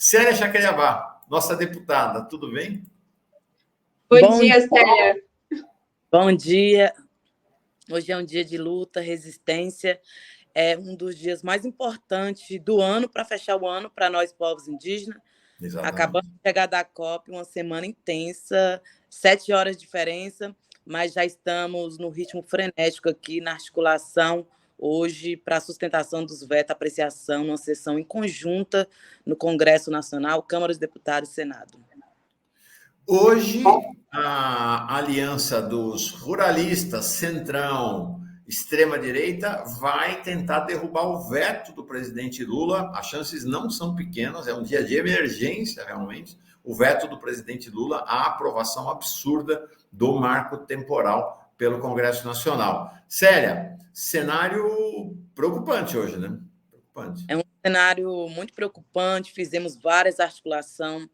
Célia Chacriabá, nossa deputada, tudo bem? Bom dia, Célia. Bom dia. Hoje é um dia de luta, resistência. É um dos dias mais importantes do ano para fechar o ano para nós, povos indígenas. Exatamente. Acabamos de chegar da COP, uma semana intensa, 7 horas de diferença, mas já estamos no ritmo frenético aqui na articulação hoje para a sustentação dos vetos, apreciação, numa sessão em conjunta no Congresso Nacional, Câmara dos Deputados e Senado. Hoje, a aliança dos ruralistas, centrão, extrema-direita, vai tentar derrubar o veto do presidente Lula. As chances não são pequenas, é um dia de emergência, realmente. O veto do presidente Lula à aprovação absurda do marco temporal pelo Congresso Nacional. Célia, cenário preocupante hoje, né? Preocupante. É um cenário muito preocupante, fizemos várias articulações.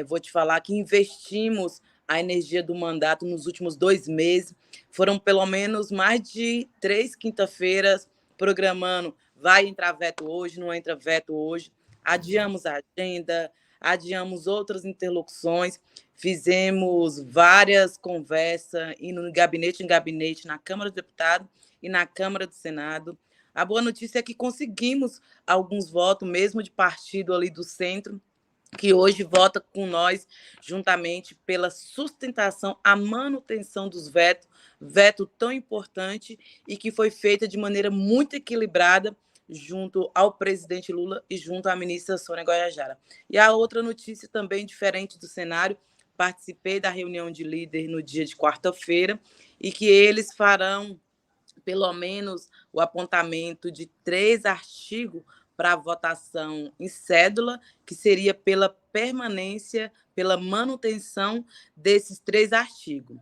Vou te falar que investimos a energia do mandato nos últimos 2 meses. Foram pelo menos mais de 3 quinta-feiras programando, vai entrar veto hoje, não entra veto hoje. Adiamos a agenda, adiamos outras interlocuções, fizemos várias conversas, indo de gabinete em gabinete, na Câmara dos Deputados e na Câmara do Senado. A boa notícia é que conseguimos alguns votos, mesmo de partido ali do centro, que hoje vota com nós, juntamente pela sustentação, a manutenção dos vetos, veto tão importante e que foi feita de maneira muito equilibrada junto ao presidente Lula e junto à ministra Sônia Guajajara. E a outra notícia também diferente do cenário, participei da reunião de líder no dia de quarta-feira e que eles farão pelo menos o apontamento de 3 artigos para votação em cédula, que seria pela permanência, pela manutenção desses 3 artigos.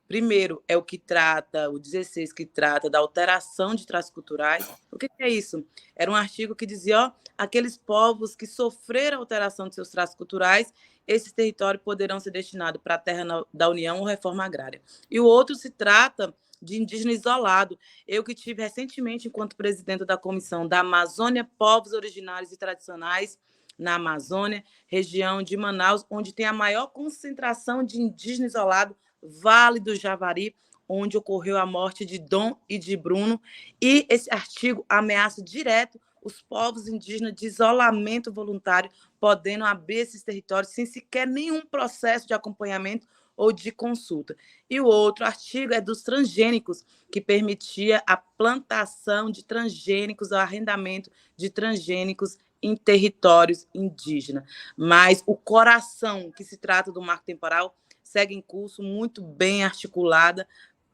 Primeiro é o que trata, o 16, que trata da alteração de traços culturais. O que é isso? Era um artigo que dizia, aqueles povos que sofreram alteração de seus traços culturais, esses territórios poderão ser destinados para a terra da União ou reforma agrária. E o outro se trata de indígena isolado. Eu que tive recentemente, enquanto presidente da Comissão da Amazônia, Povos Originários e Tradicionais, na Amazônia, região de Manaus, onde tem a maior concentração de indígena isolado, Vale do Javari, onde ocorreu a morte de Dom e de Bruno, e esse artigo ameaça direto os povos indígenas de isolamento voluntário, podendo abrir esses territórios sem sequer nenhum processo de acompanhamento ou de consulta. E o outro artigo é dos transgênicos, que permitia a plantação de transgênicos, o arrendamento de transgênicos em territórios indígenas. Mas o coração, que se trata do marco temporal, segue em curso, muito bem articulada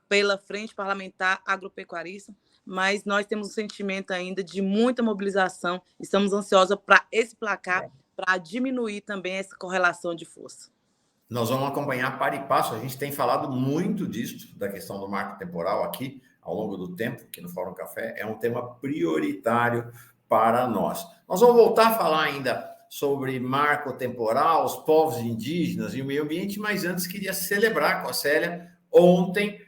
pela Frente Parlamentar Agropecuarista, mas nós temos um sentimento ainda de muita mobilização, estamos ansiosos para esse placar, para diminuir também essa correlação de força. Nós vamos acompanhar para e passo, a gente tem falado muito disso, da questão do marco temporal aqui, ao longo do tempo, aqui no Fórum Café, é um tema prioritário para nós. Nós vamos voltar a falar ainda sobre marco temporal, os povos indígenas e o meio ambiente, mas antes queria celebrar com a Célia, ontem,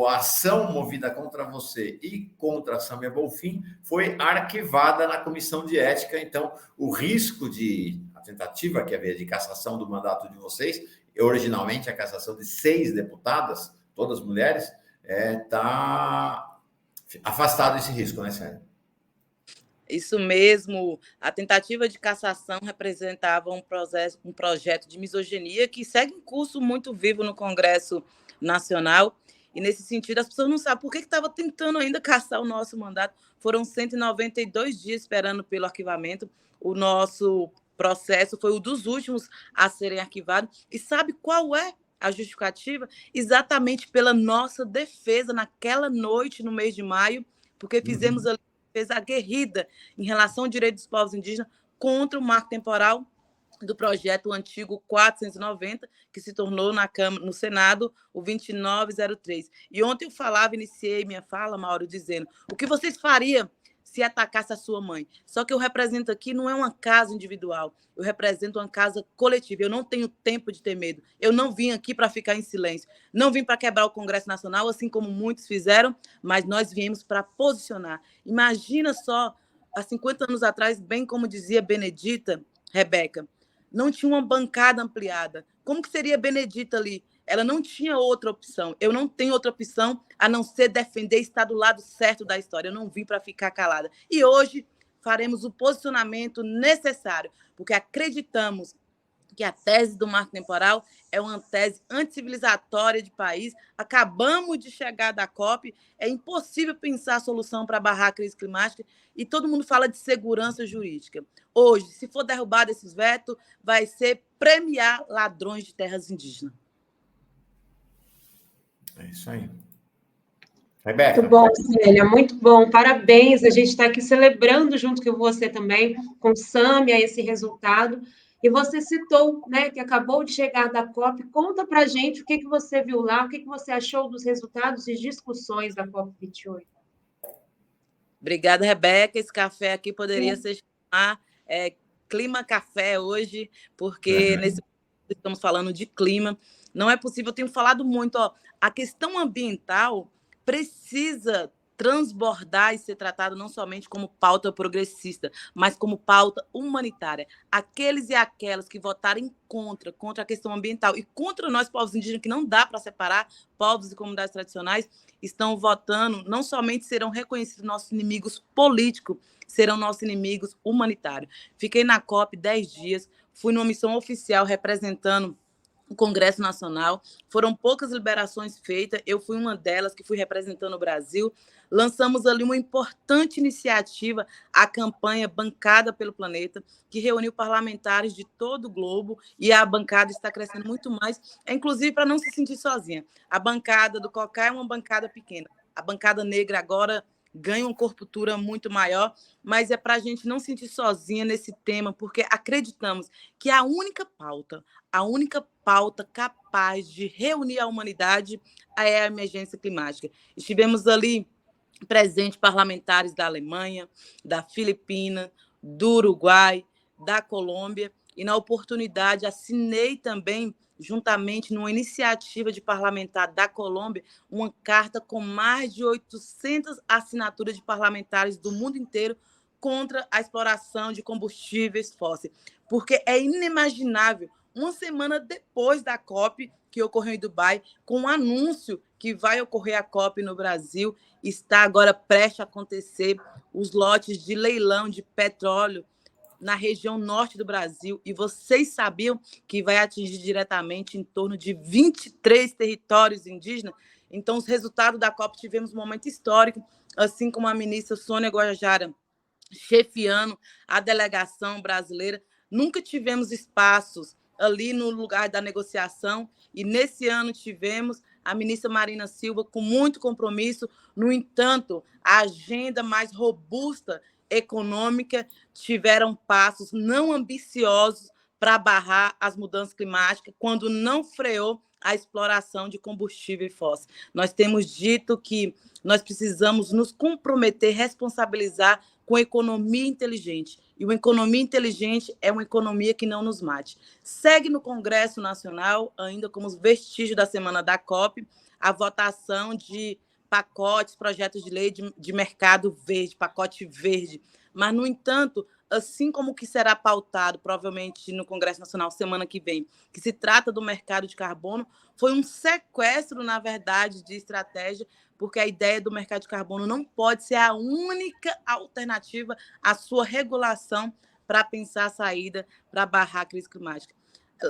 a ação movida contra você e contra a Samia Bonfim foi arquivada na Comissão de Ética, então o risco de tentativa que havia de cassação do mandato de vocês, originalmente a cassação de 6 deputadas, todas mulheres, está afastado esse risco, né, Sérgio? Isso mesmo, a tentativa de cassação representava um projeto de misoginia que segue em curso muito vivo no Congresso Nacional, e nesse sentido as pessoas não sabem por que estava tentando ainda cassar o nosso mandato. Foram 192 dias esperando pelo arquivamento, o nosso processo foi um dos últimos a serem arquivados. E sabe qual é a justificativa? Exatamente pela nossa defesa naquela noite, no mês de maio, porque fizemos a defesa aguerrida em relação ao direito dos povos indígenas contra o marco temporal do projeto antigo 490, que se tornou na Câmara, no Senado, o 2903. E ontem eu iniciei minha fala, Mauro, dizendo o que vocês fariam se atacasse a sua mãe. Só que eu represento aqui não é uma casa individual, eu represento uma casa coletiva. Eu não tenho tempo de ter medo. Eu não vim aqui para ficar em silêncio. Não vim para quebrar o Congresso Nacional, assim como muitos fizeram, mas nós viemos para posicionar. Imagina só há 50 anos atrás, bem como dizia Benedita, Rebeca, não tinha uma bancada ampliada. Como que seria Benedita ali? Ela não tinha outra opção. Eu não tenho outra opção a não ser defender, estar do lado certo da história. Eu não vim para ficar calada. E hoje faremos o posicionamento necessário, porque acreditamos que a tese do marco temporal é uma tese anticivilizatória de país. Acabamos de chegar da COP, é impossível pensar a solução para barrar a crise climática e todo mundo fala de segurança jurídica. Hoje, se for derrubado esses vetos, vai ser premiar ladrões de terras indígenas. É isso aí. Rebeca. Muito bom, Célia, muito bom. Parabéns. A gente está aqui celebrando junto com você também, com Sâmia, esse resultado. E você citou, né, que acabou de chegar da COP. Conta para a gente o que você viu lá, o que você achou dos resultados e discussões da COP28. Obrigada, Rebeca. Esse café aqui poderia ser chamar Clima Café hoje, porque nesse momento estamos falando de clima. Não é possível, eu tenho falado muito, a questão ambiental precisa transbordar e ser tratada não somente como pauta progressista, mas como pauta humanitária. Aqueles e aquelas que votarem contra a questão ambiental e contra nós, povos indígenas, que não dá para separar povos e comunidades tradicionais, estão votando, não somente serão reconhecidos nossos inimigos políticos, serão nossos inimigos humanitários. Fiquei na COP 10 dias, fui numa missão oficial representando o Congresso Nacional, foram poucas liberações feitas, eu fui uma delas que fui representando o Brasil, lançamos ali uma importante iniciativa, a campanha Bancada pelo Planeta, que reuniu parlamentares de todo o globo, e a bancada está crescendo muito mais, inclusive para não se sentir sozinha. A bancada do COCA é uma bancada pequena, a bancada negra agora ganha uma corpultura muito maior, mas é para a gente não sentir sozinha nesse tema, porque acreditamos que a única pauta capaz de reunir a humanidade é a emergência climática. Estivemos ali presentes parlamentares da Alemanha, da Filipina, do Uruguai, da Colômbia, e na oportunidade assinei também, juntamente numa iniciativa de parlamentar da Colômbia, uma carta com mais de 800 assinaturas de parlamentares do mundo inteiro contra a exploração de combustíveis fósseis, porque é inimaginável, uma semana depois da COP, que ocorreu em Dubai, com um anúncio que vai ocorrer a COP no Brasil, está agora prestes a acontecer os lotes de leilão de petróleo na região norte do Brasil, e vocês sabiam que vai atingir diretamente em torno de 23 territórios indígenas? Então, os resultados da COP tivemos um momento histórico, assim como a ministra Sônia Guajajara chefiando a delegação brasileira. Nunca tivemos espaços ali no lugar da negociação, e nesse ano tivemos a ministra Marina Silva com muito compromisso. No entanto, a agenda mais robusta econômica tiveram passos não ambiciosos para barrar as mudanças climáticas, quando não freou a exploração de combustível fóssil. Nós temos dito que nós precisamos nos comprometer, responsabilizar com economia inteligente. E uma economia inteligente é uma economia que não nos mate. Segue no Congresso Nacional, ainda como os vestígios da semana da COP, a votação de pacotes, projetos de lei de mercado verde, pacote verde. Mas, no entanto, assim como que será pautado, provavelmente, no Congresso Nacional semana que vem, que se trata do mercado de carbono, foi um sequestro, na verdade, de estratégia, porque a ideia do mercado de carbono não pode ser a única alternativa à sua regulação para pensar a saída para barrar a crise climática.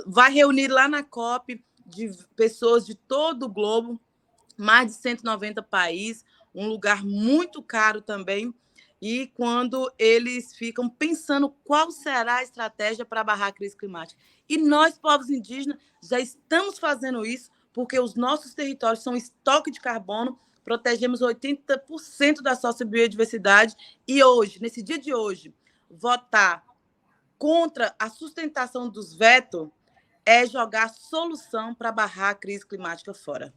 Vai reunir lá na COP de pessoas de todo o globo, mais de 190 países, um lugar muito caro também, e quando eles ficam pensando qual será a estratégia para barrar a crise climática. E nós, povos indígenas, já estamos fazendo isso, porque os nossos territórios são estoque de carbono, protegemos 80% da sociobiodiversidade, e hoje, nesse dia de hoje, votar contra a sustentação dos vetos é jogar solução para barrar a crise climática fora.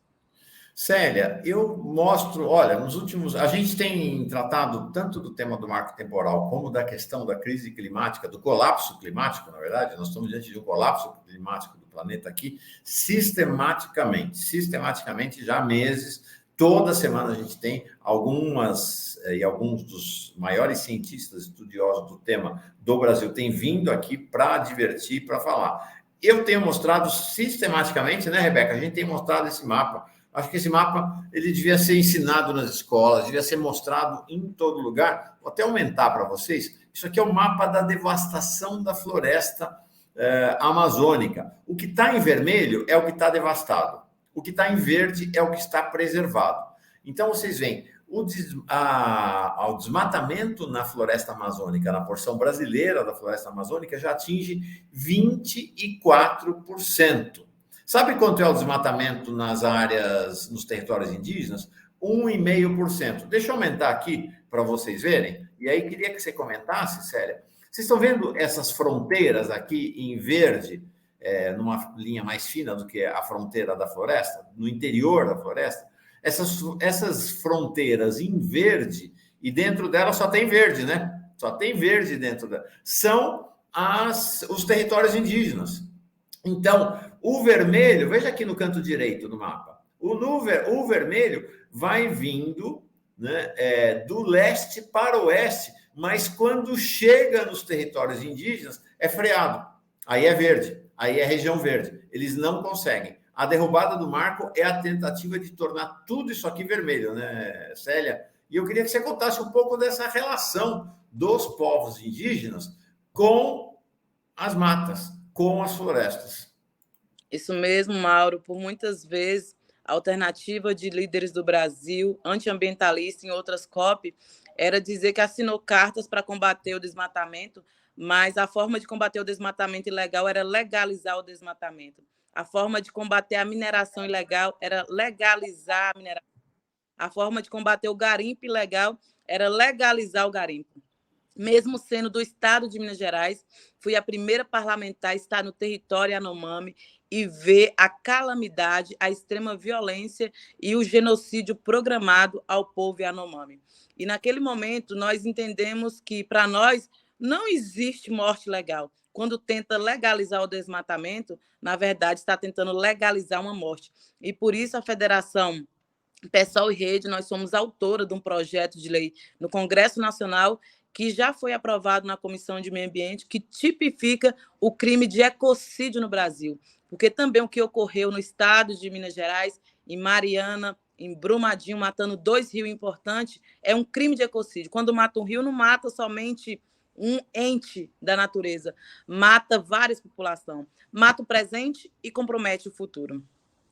Célia, eu mostro, olha, nos últimos, a gente tem tratado tanto do tema do marco temporal como da questão da crise climática, do colapso climático, na verdade, nós estamos diante de um colapso climático do planeta aqui, sistematicamente, já há meses, Toda semana a gente tem alguns dos maiores cientistas estudiosos do tema do Brasil têm vindo aqui para divertir, para falar. Eu tenho mostrado sistematicamente, né, Rebeca? A gente tem mostrado esse mapa. Acho que esse mapa ele devia ser ensinado nas escolas, devia ser mostrado em todo lugar. Vou até aumentar para vocês. Isso aqui é o mapa da devastação da floresta amazônica. O que está em vermelho é o que está devastado. O que está em verde é o que está preservado. Então, vocês veem, o desmatamento na floresta amazônica, na porção brasileira da floresta amazônica, já atinge 24%. Sabe quanto é o desmatamento nas áreas, nos territórios indígenas? 1,5%. Deixa eu aumentar aqui para vocês verem. E aí, queria que você comentasse, Célia. Vocês estão vendo essas fronteiras aqui em verde, numa linha mais fina do que a fronteira da floresta, no interior da floresta? Essas fronteiras em verde, e dentro dela só tem verde, né? Só tem verde dentro dela. São os territórios indígenas. Então, o vermelho, veja aqui no canto direito do mapa, o vermelho vai vindo, né, do leste para o oeste, mas quando chega nos territórios indígenas, é freado. Aí é verde, aí é região verde. Eles não conseguem. A derrubada do marco é a tentativa de tornar tudo isso aqui vermelho, né, Célia? E eu queria que você contasse um pouco dessa relação dos povos indígenas com as matas, com as florestas. Isso mesmo, Mauro. Por muitas vezes, a alternativa de líderes do Brasil, antiambientalistas em outras COP, era dizer que assinou cartas para combater o desmatamento, mas a forma de combater o desmatamento ilegal era legalizar o desmatamento. A forma de combater a mineração ilegal era legalizar a mineração. A forma de combater o garimpo ilegal era legalizar o garimpo. Mesmo sendo do estado de Minas Gerais, fui a primeira parlamentar a estar no território Yanomami e ver a calamidade, a extrema violência e o genocídio programado ao povo Yanomami. E naquele momento nós entendemos que, para nós, não existe morte legal. Quando tenta legalizar o desmatamento, na verdade, está tentando legalizar uma morte. E por isso a Federação PSOL e Rede, nós somos autora de um projeto de lei no Congresso Nacional que já foi aprovado na Comissão de Meio Ambiente, que tipifica o crime de ecocídio no Brasil. Porque também o que ocorreu no estado de Minas Gerais, em Mariana, em Brumadinho, matando 2 rios importantes, é um crime de ecocídio. Quando mata um rio, não mata somente um ente da natureza, mata várias populações, mata o presente e compromete o futuro.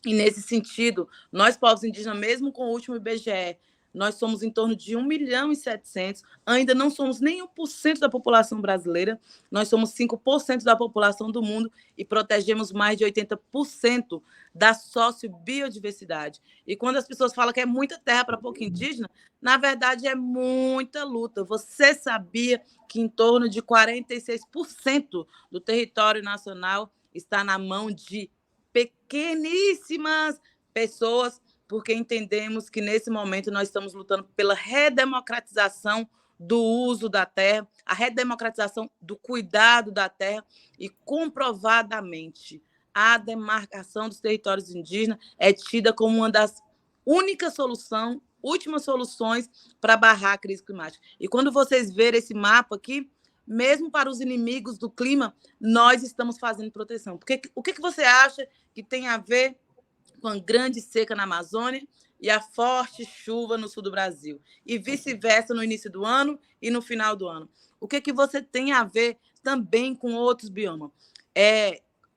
E nesse sentido, nós, povos indígenas, mesmo com o último IBGE, nós somos em torno de 1.700.000, ainda não somos nem 1% da população brasileira, nós somos 5% da população do mundo e protegemos mais de 80% da sociobiodiversidade. E quando as pessoas falam que é muita terra para pouco indígena, na verdade é muita luta. Você sabia que em torno de 46% do território nacional está na mão de pequeníssimas pessoas, porque entendemos que, nesse momento, nós estamos lutando pela redemocratização do uso da terra, a redemocratização do cuidado da terra e, comprovadamente, a demarcação dos territórios indígenas é tida como uma das únicas últimas soluções para barrar a crise climática. E quando vocês verem esse mapa aqui, mesmo para os inimigos do clima, nós estamos fazendo proteção. Porque, o que você acha que tem a ver com a grande seca na Amazônia e a forte chuva no sul do Brasil, e vice-versa no início do ano e no final do ano? O que você tem a ver também com outros biomas?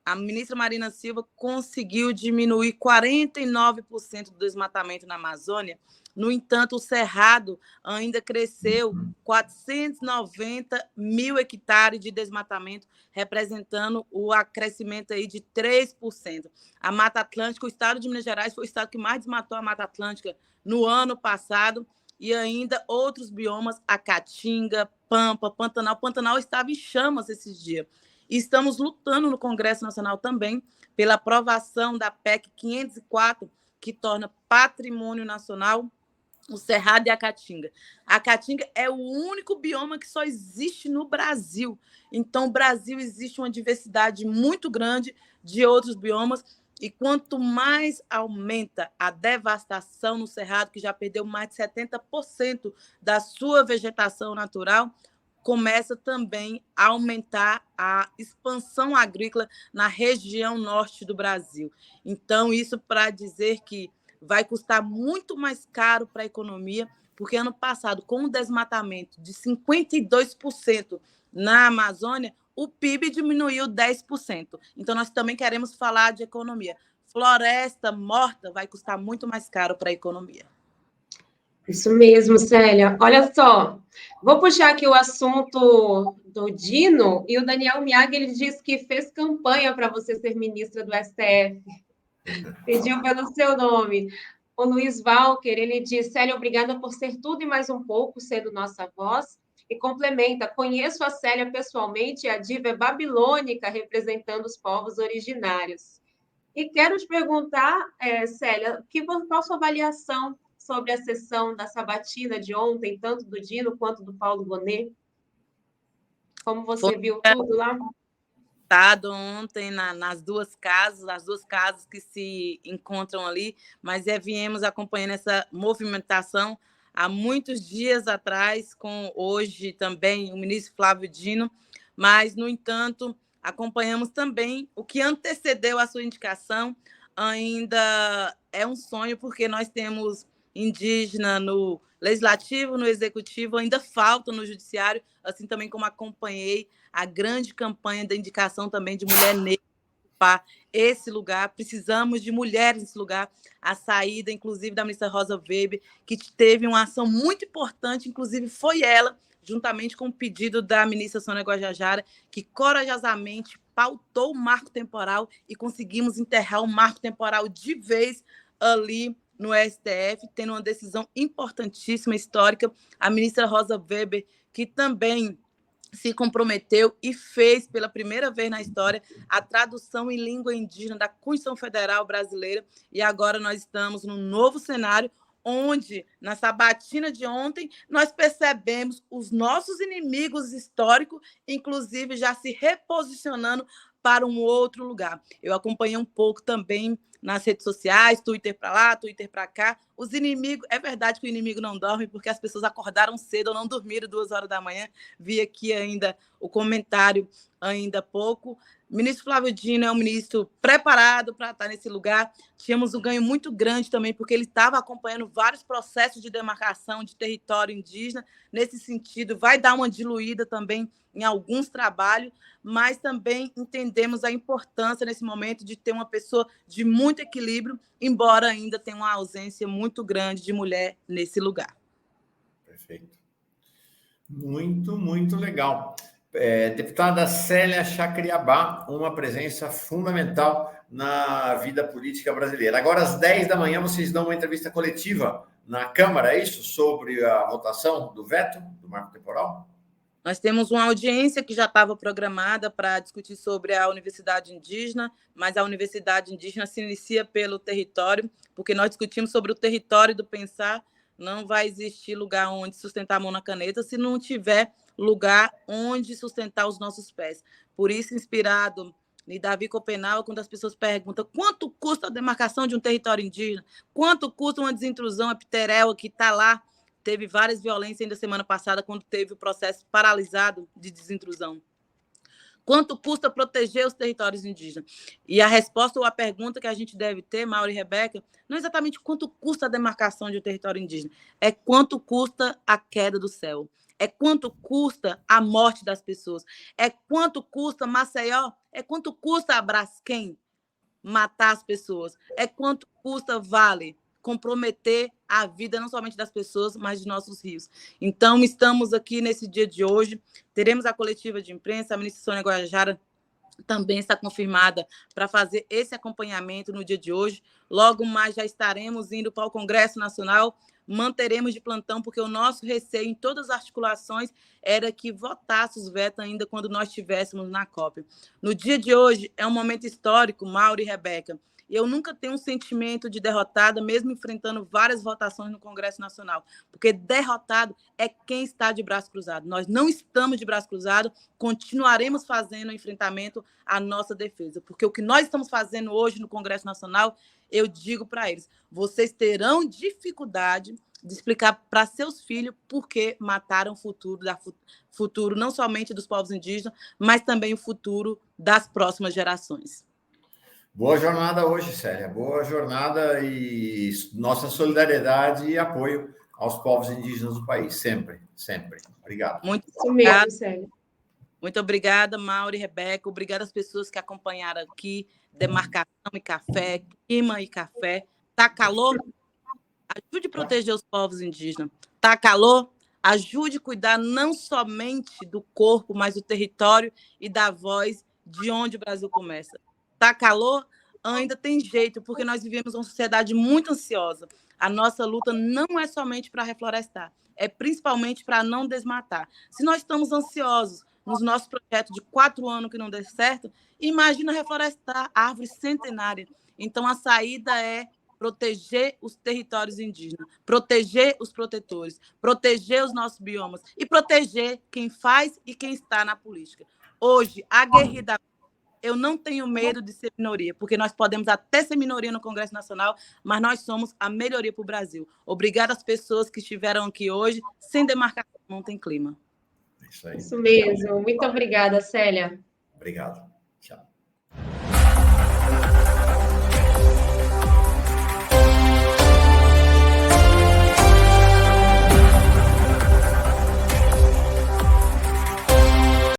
A ministra Marina Silva conseguiu diminuir 49% do desmatamento na Amazônia. No entanto, o Cerrado ainda cresceu 490.000 hectares de desmatamento, representando o acrescimento aí de 3%. A Mata Atlântica, o estado de Minas Gerais foi o estado que mais desmatou a Mata Atlântica no ano passado, e ainda outros biomas, a Caatinga, Pampa, Pantanal. Pantanal estava em chamas esses dias. E estamos lutando no Congresso Nacional também pela aprovação da PEC 504, que torna patrimônio nacional o Cerrado e a Caatinga. A Caatinga é o único bioma que só existe no Brasil. Então, no Brasil existe uma diversidade muito grande de outros biomas, E quanto mais aumenta a devastação no Cerrado, que já perdeu mais de 70% da sua vegetação natural, começa também a aumentar a expansão agrícola na região norte do Brasil. Então, isso para dizer que vai custar muito mais caro para a economia, porque ano passado, com o desmatamento de 52% na Amazônia, o PIB diminuiu 10%. Então, nós também queremos falar de economia. Floresta morta vai custar muito mais caro para a economia. Isso mesmo, Célia. Olha só, vou puxar aqui o assunto do Dino, e o Daniel Miag, ele disse que fez campanha para você ser ministra do STF. Pediu pelo seu nome. O Luiz Walker, ele diz, Célia, obrigada por ser tudo e mais um pouco, sendo nossa voz. E complementa, conheço a Célia pessoalmente, a diva é babilônica, representando os povos originários. E quero te perguntar, Célia, qual a sua avaliação sobre a sessão da sabatina de ontem, tanto do Dino quanto do Paulo Bonet? Como você viu tudo lá? Ontem nas duas casas, as duas casas que se encontram ali, mas viemos acompanhando essa movimentação há muitos dias atrás, com hoje também o ministro Flávio Dino, mas, no entanto, acompanhamos também o que antecedeu a sua indicação. Ainda é um sonho, porque nós temos indígena no legislativo, no executivo, ainda falta no judiciário, assim também como acompanhei a grande campanha da indicação também de mulher negra para esse lugar. Precisamos de mulheres nesse lugar. A saída, inclusive, da ministra Rosa Weber, que teve uma ação muito importante, inclusive foi ela, juntamente com o pedido da ministra Sônia Guajajara, que corajosamente pautou o marco temporal e conseguimos enterrar o marco temporal de vez ali no STF, tendo uma decisão importantíssima, histórica. A ministra Rosa Weber, que também se comprometeu e fez pela primeira vez na história a tradução em língua indígena da Constituição Federal Brasileira, e agora nós estamos num novo cenário, onde, na sabatina de ontem, nós percebemos os nossos inimigos históricos, inclusive já se reposicionando para um outro lugar. Eu acompanhei um pouco também nas redes sociais, Twitter para lá, Twitter para cá. Os inimigos, é verdade que o inimigo não dorme, porque as pessoas acordaram cedo ou não dormiram 2 horas da manhã. Vi aqui ainda o comentário ainda há pouco. O ministro Flávio Dino é um ministro preparado para estar nesse lugar. Tínhamos um ganho muito grande também, porque ele estava acompanhando vários processos de demarcação de território indígena. Nesse sentido, vai dar uma diluída também em alguns trabalhos, mas também entendemos a importância nesse momento de ter uma pessoa de muito equilíbrio, embora ainda tenha uma ausência muito grande de mulher nesse lugar. Perfeito. Muito, muito legal. Deputada Célia Chacriabá, uma presença fundamental na vida política brasileira. Agora, às 10 da manhã, vocês dão uma entrevista coletiva na Câmara, é isso? Sobre a votação do veto do marco temporal? Nós temos uma audiência que já estava programada para discutir sobre a universidade indígena, mas a universidade indígena se inicia pelo território, porque nós discutimos sobre o território do pensar. Não vai existir lugar onde sustentar a mão na caneta se não tiver lugar onde sustentar os nossos pés. Por isso, inspirado em Davi Copenau, quando as pessoas perguntam quanto custa a demarcação de um território indígena, quanto custa uma desintrusão, a Piterel, que está lá, teve várias violências ainda semana passada, quando teve o processo paralisado de desintrusão. Quanto custa proteger os territórios indígenas? E a resposta ou a pergunta que a gente deve ter, Mauro e Rebeca, não é exatamente quanto custa a demarcação de um território indígena, é quanto custa a queda do céu, é quanto custa a morte das pessoas, é quanto custa Maceió, é quanto custa a Braskem matar as pessoas, é quanto custa Vale comprometer a vida não somente das pessoas, mas de nossos rios. Então, estamos aqui nesse dia de hoje, teremos a coletiva de imprensa, a ministra Sônia Guajajara também está confirmada para fazer esse acompanhamento no dia de hoje. Logo mais já estaremos indo para o Congresso Nacional, manteremos de plantão, porque o nosso receio em todas as articulações era que votasse os vetos ainda quando nós estivéssemos na COP. No dia de hoje, é um momento histórico, Mauro e Rebeca, E eu nunca tenho um sentimento de derrotada, mesmo enfrentando várias votações no Congresso Nacional, porque derrotado é quem está de braço cruzado. Nós não estamos de braço cruzado, continuaremos fazendo o enfrentamento à nossa defesa, porque o que nós estamos fazendo hoje no Congresso Nacional, eu digo para eles, vocês terão dificuldade de explicar para seus filhos por que mataram o futuro não somente dos povos indígenas, mas também o futuro das próximas gerações. Boa jornada hoje, Célia. Boa jornada e nossa solidariedade e apoio aos povos indígenas do país, sempre, sempre. Obrigado. Muito obrigado, Célia. Muito obrigada, Mauro e Rebeca. Obrigada às pessoas que acompanharam aqui. Demarcação e café, clima e café. Tá calor? Ajude a proteger os povos indígenas. Tá calor? Ajude a cuidar não somente do corpo, mas do território e da voz de onde o Brasil começa. Tá calor? Ainda tem jeito, porque nós vivemos uma sociedade muito ansiosa. A nossa luta não é somente para reflorestar, é principalmente para não desmatar. Se nós estamos ansiosos nos nossos projetos de 4 anos que não deu certo, imagina reflorestar árvores centenárias. Então, a saída é proteger os territórios indígenas, proteger os protetores, proteger os nossos biomas e proteger quem faz e quem está na política. Hoje, aguerridamente, eu não tenho medo de ser minoria, porque nós podemos até ser minoria no Congresso Nacional, mas nós somos a melhoria para o Brasil. Obrigada às pessoas que estiveram aqui hoje. Sem demarcação não tem clima. Isso aí. Isso mesmo. Muito obrigada, Célia. Obrigado.